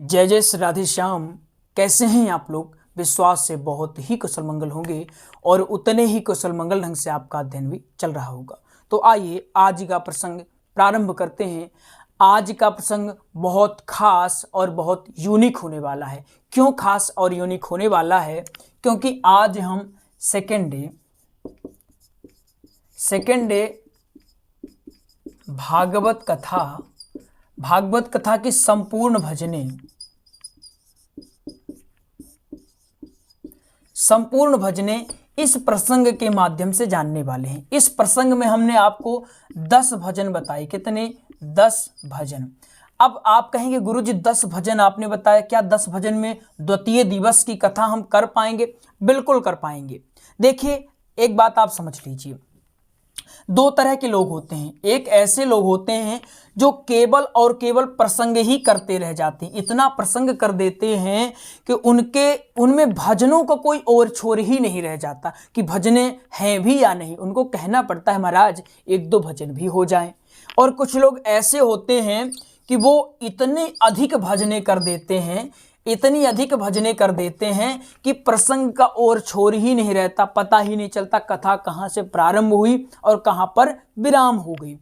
जय जय श्री राधे श्याम। कैसे हैं आप लोग? विश्वास से बहुत ही कुशल मंगल होंगे और उतने ही कुशल मंगल ढंग से आपका अध्ययन भी चल रहा होगा। तो आइए आज का प्रसंग प्रारंभ करते हैं। आज का प्रसंग बहुत खास और बहुत यूनिक होने वाला है। क्यों खास और यूनिक होने वाला है? क्योंकि आज हम सेकेंड डे भागवत कथा की संपूर्ण भजने इस प्रसंग के माध्यम से जानने वाले हैं। इस प्रसंग में हमने आपको 10 भजन बताए। कितने? 10 भजन। अब आप कहेंगे गुरुजी 10 भजन आपने बताया, क्या 10 भजन में द्वितीय दिवस की कथा हम कर पाएंगे? बिल्कुल कर पाएंगे। देखिए, एक बात आप समझ लीजिए, दो तरह के लोग होते हैं। एक ऐसे लोग होते हैं जो केवल और केवल प्रसंग ही करते रह जाते हैं, इतना प्रसंग कर देते हैं कि उनमें भजनों का कोई और छोर ही नहीं रह जाता कि भजने हैं भी या नहीं। उनको कहना पड़ता है महाराज 1-2 भजन भी हो जाएं। और कुछ लोग ऐसे होते हैं कि वो इतनी अधिक भजने कर देते हैं कि प्रसंग का और छोर ही नहीं रहता, पता ही नहीं चलता कथा कहाँ से प्रारंभ हुई और कहाँ पर विराम हो गई।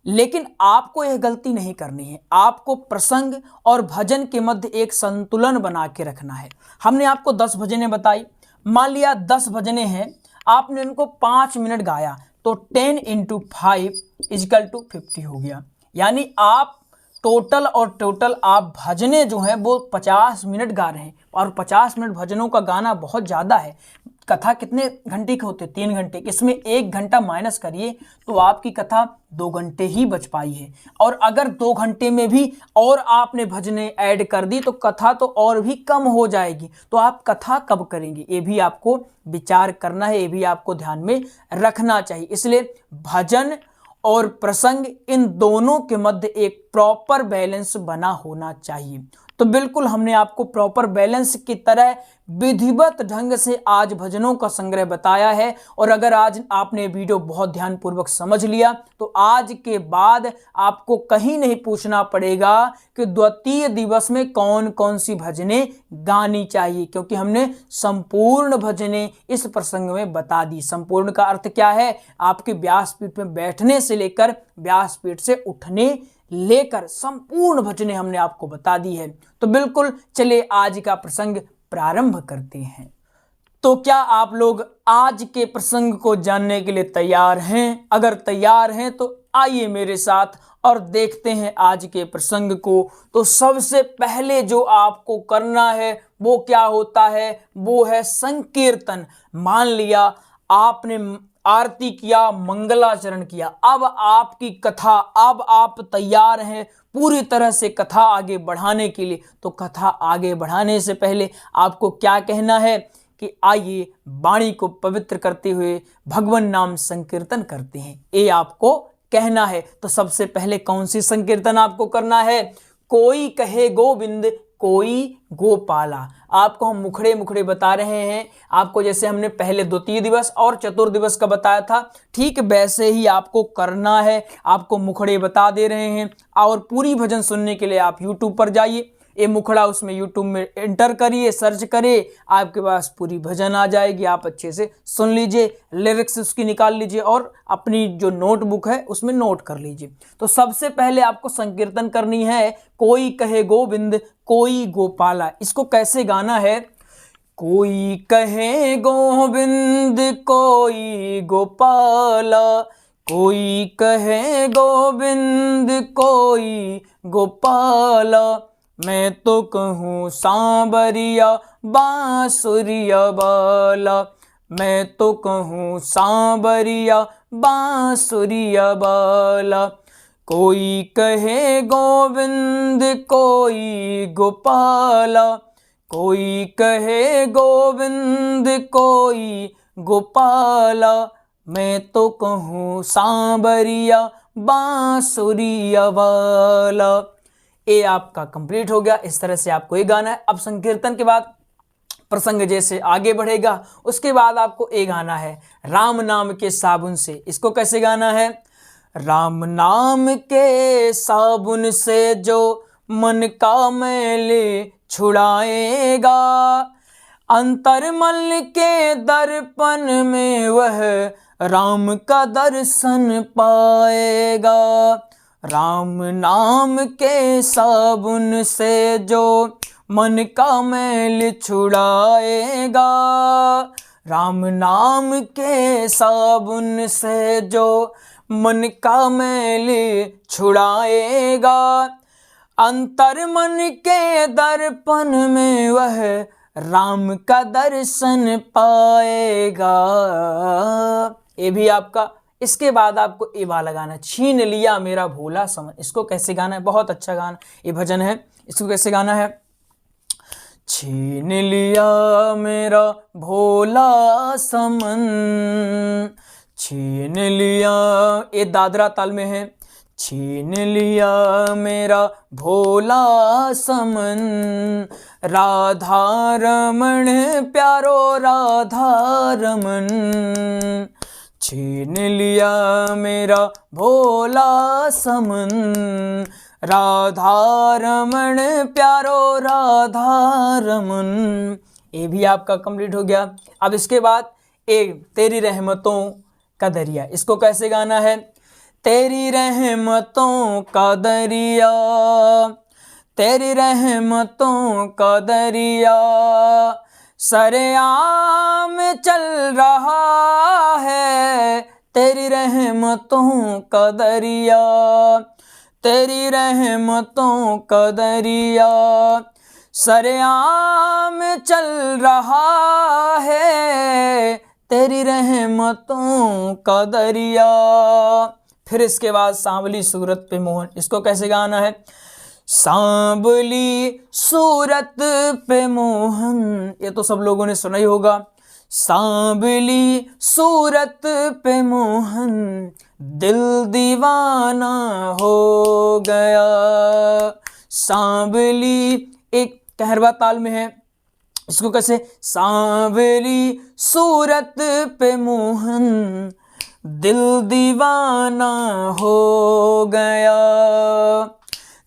लेकिन आपको यह गलती नहीं करनी है। आपको प्रसंग और भजन के मध्य एक संतुलन बना के रखना है। हमने आपको 10 भजनें बताई। मान लिया 10 भजनें हैं, आपने उनको 5 मिनट गाया तो 10 × 5 = 50 हो गया। यानी आप टोटल आप भजने जो हैं वो 50 मिनट गा रहे हैं। और 50 मिनट भजनों का गाना बहुत ज़्यादा है। कथा कितने घंटे के होते? 3 घंटे। इसमें 1 घंटा माइनस करिए तो आपकी कथा 2 घंटे ही बच पाई है। और अगर 2 घंटे में भी और आपने भजने ऐड कर दी तो कथा तो और भी कम हो जाएगी। तो आप कथा कब करेंगे, ये भी आपको विचार करना है, ये भी आपको ध्यान में रखना चाहिए। इसलिए भजन और प्रसंग इन दोनों के मध्य एक प्रॉपर बैलेंस बना होना चाहिए। तो बिल्कुल हमने आपको प्रॉपर बैलेंस की तरह विधिवत ढंग से आज भजनों का संग्रह बताया है। और अगर आज आपने वीडियो बहुत ध्यानपूर्वक समझ लिया तो आज के बाद आपको कहीं नहीं पूछना पड़ेगा कि द्वितीय दिवस में कौन कौन सी भजनें गानी चाहिए, क्योंकि हमने संपूर्ण भजनें इस प्रसंग में बता दी। संपूर्ण का अर्थ क्या है? आपके व्यासपीठ में बैठने से लेकर व्यासपीठ से उठने लेकर संपूर्ण भजनें हमने आपको बता दी है। तो बिल्कुल चलिए आज का प्रसंग प्रारंभ करते हैं। तो क्या आप लोग आज के प्रसंग को जानने के लिए तैयार हैं? अगर तैयार हैं तो आइए मेरे साथ और देखते हैं आज के प्रसंग को। तो सबसे पहले जो आपको करना है वो क्या होता है? वो है संकीर्तन। मान लिया आपने आरती किया, मंगलाचरण किया, अब आपकी कथा, अब आप तैयार हैं पूरी तरह से कथा आगे बढ़ाने के लिए। तो कथा आगे बढ़ाने से पहले आपको क्या कहना है कि आइए वाणी को पवित्र करते हुए भगवान नाम संकीर्तन करते हैं, ये आपको कहना है। तो सबसे पहले कौन सी संकीर्तन आपको करना है? कोई कहे गोविंद कोई गोपाला। आपको हम मुखड़े बता रहे हैं। आपको जैसे हमने पहले द्वितीय दिवस और चतुर्दिवस का बताया था, ठीक वैसे ही आपको करना है। आपको मुखड़े बता दे रहे हैं। और पूरी भजन सुनने के लिए आप YouTube पर जाइए, ये मुखड़ा उसमें YouTube में एंटर करिए, सर्च करिए, आपके पास पूरी भजन आ जाएगी। आप अच्छे से सुन लीजिए, लिरिक्स उसकी निकाल लीजिए और अपनी जो नोटबुक है उसमें नोट कर लीजिए। तो सबसे पहले आपको संकीर्तन करनी है कोई कहे गोविंद कोई गोपाला। इसको कैसे गाना है? कोई कहे गोविंद कोई गोपाला, कोई कहे गोविंद कोई गोपाला, मैं तो कहूँ सांवरिया बांसुरिया वाला, मैं तो कहूँ सांवरिया बांसुरिया वाला। कोई कहे गोविंद कोई गोपाला, कोई कहे गोविंद कोई गोपाला, मैं तो कहूँ सांवरिया बांसुरिया वाला। ये आपका कंप्लीट हो गया। इस तरह से आपको ये गाना है। अब संकीर्तन के बाद प्रसंग जैसे आगे बढ़ेगा उसके बाद आपको ये गाना है राम नाम के साबुन से। इसको कैसे गाना है? राम नाम के साबुन से जो मन का मैल छुड़ाएगा। अंतर्मल के दर्पण में वह राम का दर्शन पाएगा। राम नाम के साबुन से जो मन का मैल छुड़ाएगा। राम नाम के साबुन से जो मन का मैल छुड़ाएगा। अंतर्मन के दर्पण में वह राम का दर्शन पाएगा। ये भी आपका। इसके बाद आपको ये वाला गाना, छीन लिया मेरा भोला समन। इसको कैसे गाना है, बहुत अच्छा गाना ये भजन है। इसको कैसे गाना है, छीन लिया मेरा भोला समन, छीन लिया, ये दादरा ताल में है। छीन लिया मेरा भोला समन, राधा रमण प्यारो राधा रमन। छीन लिया मेरा भोला समन, राधा रमण प्यारो राधा रमन। ये भी आपका कंप्लीट हो गया। अब इसके बाद एक तेरी रहमतों का दरिया, इसको कैसे गाना है, तेरी रहमतों का दरिया, तेरी रहमतों का दरिया, सरेआम चल रहा है। तेरी रहमतों का दरिया, तेरी रहमतों का दरिया, सरेआम चल रहा है। तेरी रहमतों का दरिया। फिर इसके बाद सांवली सूरत पे मोहन, इसको कैसे गाना है, सांवली सूरत पे मोहन। ये तो सब लोगों ने सुना ही होगा। सांवली सूरत पे मोहन, दिल दीवाना हो गया। सांवली एक कहरवा ताल में है, इसको कैसे, सांवली सूरत पे मोहन, दिल दीवाना हो गया।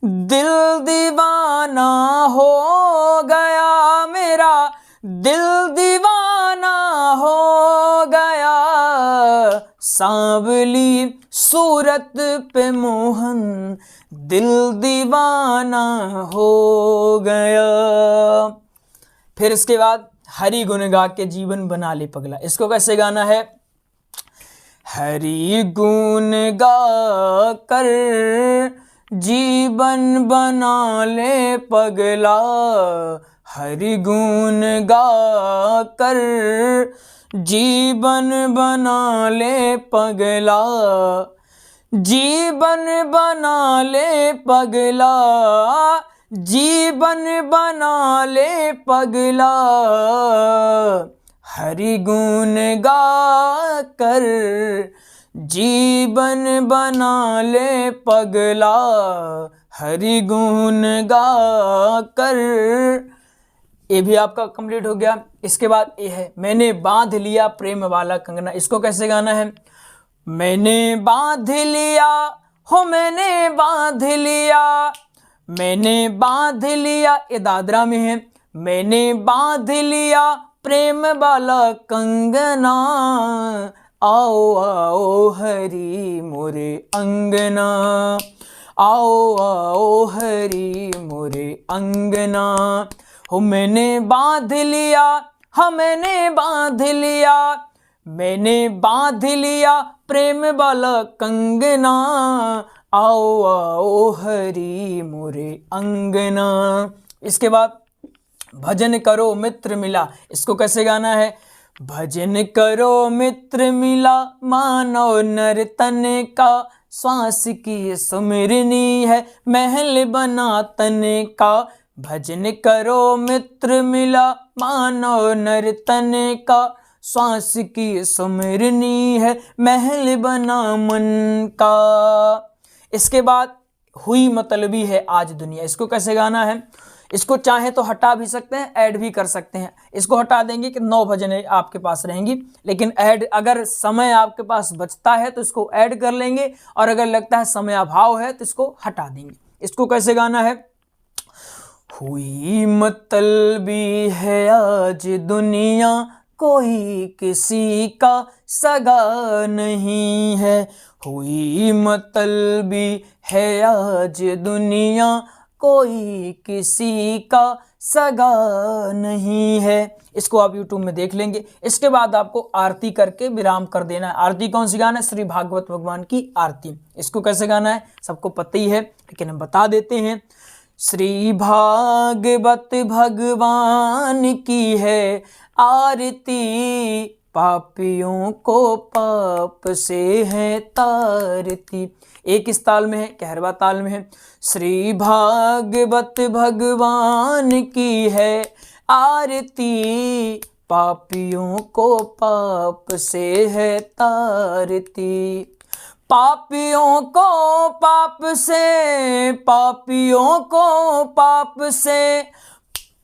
दिल दीवाना हो गया मेरा, दिल दीवाना हो गया। सांवली सूरत पे मोहन, दिल दीवाना हो गया। फिर इसके बाद हरि गुण गा के जीवन बना ले पगला, इसको कैसे गाना है, हरि गुण गा कर जीवन बना ले पगला। हरि गुण गा कर जीवन बना ले पगला। जीवन बना ले पगला, जीवन बना ले पगला। हरि गुण गा कर जीवन बना ले पगला। हरि गुण गा कर। ये भी आपका कंप्लीट हो गया। इसके बाद ये है, मैंने बांध लिया प्रेम वाला कंगना, इसको कैसे गाना है, मैंने बांध लिया हो, मैंने बांध लिया, मैंने बांध लिया, ये दादरा में है। मैंने बांध लिया प्रेम वाला कंगना, आओ आओ हरि मोरे अंगना, आओ आओ हरि मोरे अंगना। हो मैंने बांध लिया, हाँ मैंने बांध लिया, मैंने बांध लिया प्रेम वाला कंगना, आओ आओ हरि मोरे अंगना। इसके बाद भजन करो मित्र मिला, इसको कैसे गाना है, भजन करो मित्र मिला, मानो नर तन का, श्वास की सुमिरनी है महल बना तन का। भजन करो मित्र मिला, मानो नर तन का, श्वास की सुमिरनी है महल बना मन का। इसके बाद हुई मतलबी है आज दुनिया, इसको कैसे गाना है, इसको चाहे तो हटा भी सकते हैं, ऐड भी कर सकते हैं। इसको हटा देंगे कि 9 भजनें आपके पास रहेंगी, लेकिन ऐड अगर समय आपके पास बचता है तो इसको ऐड कर लेंगे, और अगर लगता है समय अभाव है तो इसको हटा देंगे। इसको कैसे गाना है, हुई मतलबी है आज दुनिया, कोई किसी का सगा नहीं है। हुई मतलबी है आज दुनिया, कोई किसी का सगा नहीं है। इसको आप YouTube में देख लेंगे। इसके बाद आपको आरती करके विराम कर देना है। आरती कौन सी गाना है? श्री भागवत भगवान की आरती। इसको कैसे गाना है सबको पता ही है, लेकिन हम बता देते हैं। श्री भागवत भगवान की है आरती, पापियों को पाप से है तारती। एक इस ताल में है, कहरवा ताल में है। श्री भागवत भगवान की है आरती, पापियों को पाप से है तारती। पापियों को पाप से, पापियों को पाप से,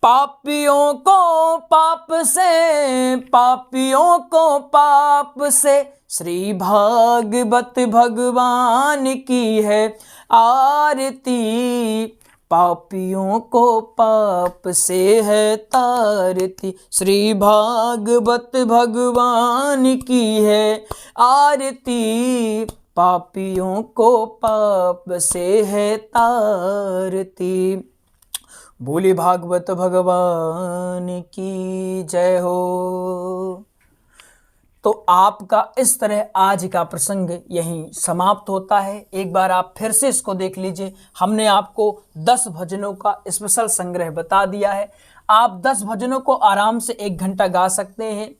पापियों को पाप से, पापियों को पाप से, श्री भागवत भगवान की है आरती, पापियों को पाप से है तारती। श्री भागवत भगवान की है आरती, पापियों को पाप से है तारती। बोले भागवत भगवान की जय हो। तो आपका इस तरह आज का प्रसंग यहीं समाप्त होता है। एक बार आप फिर से इसको देख लीजिए। हमने आपको 10 भजनों का स्पेशल संग्रह बता दिया है। आप 10 भजनों को आराम से 1 घंटा गा सकते हैं,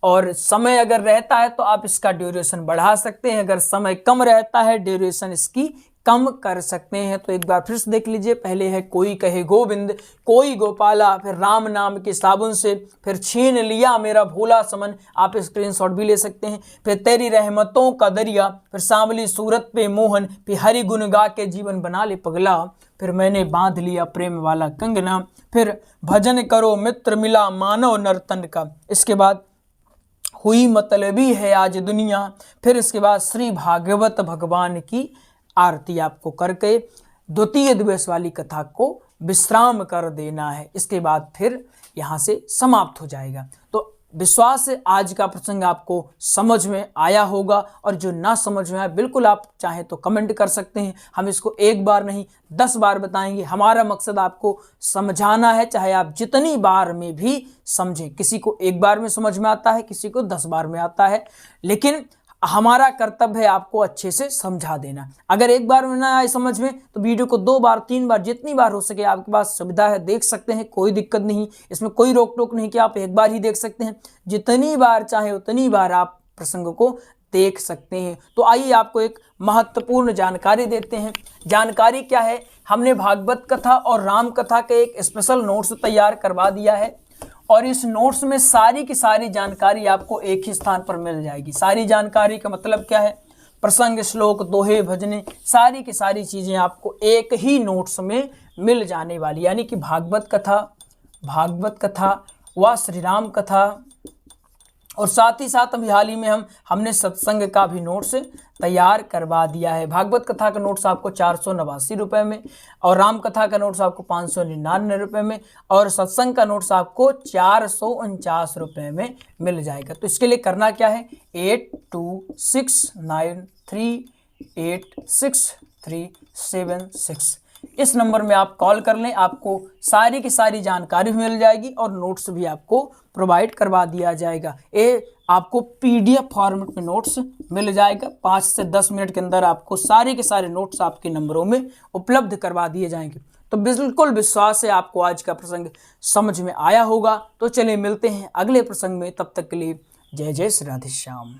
और समय अगर रहता है तो आप इसका ड्यूरेशन बढ़ा सकते हैं। अगर समय कम रहता है, ड्यूरेशन इसकी कम कर सकते हैं। तो एक बार फिर से देख लीजिए। पहले है कोई कहे गोविंद, कोई गोपाला, फिर राम नाम के साबुन से, फिर छीन लिया मेरा भोला समन, आप स्क्रीनशॉट भी ले सकते हैं। फिर तेरी रहमतों का दरिया, फिर सांवली सूरत पे मोहन, फिर हरि गुण गा के जीवन बना ले पगला, फिर मैंने बांध लिया प्रेम वाला कंगना, फिर भजन करो मित्र मिला मानव नर्तन का। इसके बाद हुई मतलबी है आज दुनिया, फिर इसके बाद श्री भागवत भगवान की आरती आपको करके द्वितीय दिवस वाली कथा को विश्राम कर देना है। इसके बाद फिर यहाँ से समाप्त हो जाएगा। तो विश्वास है आज का प्रसंग आपको समझ में आया होगा, और जो ना समझ में आया बिल्कुल आप चाहें तो कमेंट कर सकते हैं। हम इसको 1 बार नहीं 10 बार बताएंगे। हमारा मकसद आपको समझाना है, चाहे आप जितनी बार में भी समझें। किसी को 1 बार में समझ में आता है, किसी को 10 बार में आता है, लेकिन हमारा कर्तव्य है आपको अच्छे से समझा देना। अगर 1 बार में ना आए समझ में तो वीडियो को 2 बार 3 बार जितनी बार हो सके आपके पास सुविधा है, देख सकते हैं, कोई दिक्कत नहीं। इसमें कोई रोक टोक नहीं कि आप 1 बार ही देख सकते हैं। जितनी बार चाहे उतनी बार आप प्रसंग को देख सकते हैं। तो आइए आपको एक महत्वपूर्ण जानकारी देते हैं। जानकारी क्या है? हमने भागवत कथा और राम कथा के एक स्पेशल नोट्स तैयार करवा दिया है, और इस नोट्स में सारी की सारी जानकारी आपको एक ही स्थान पर मिल जाएगी। सारी जानकारी का मतलब क्या है? प्रसंग, श्लोक, दोहे, भजने, सारी की सारी चीज़ें आपको एक ही नोट्स में मिल जाने वाली। यानी कि भागवत कथा व श्री राम कथा, और साथ ही साथ अभी हाल ही में हमने सत्संग का भी नोट्स तैयार करवा दिया है। भागवत कथा का नोट्स आपको 489 रुपये में, और राम कथा का नोट्स आपको 599 रुपये में, और सत्संग का नोट्स आपको 449 रुपये में मिल जाएगा। तो इसके लिए करना क्या है? 8269386376 इस नंबर में आप कॉल कर लें। आपको सारी की सारी जानकारी मिल जाएगी, और नोट्स भी आपको प्रोवाइड करवा दिया जाएगा। ये आपको PDF फॉर्मेट में नोट्स मिल जाएगा। 5 से 10 मिनट के अंदर आपको सारे के सारे नोट्स आपके नंबरों में उपलब्ध करवा दिए जाएंगे। तो बिल्कुल विश्वास है आपको आज का प्रसंग समझ में आया होगा। तो चलिए मिलते हैं अगले प्रसंग में, तब तक के लिए जय जय श्री राधे श्याम।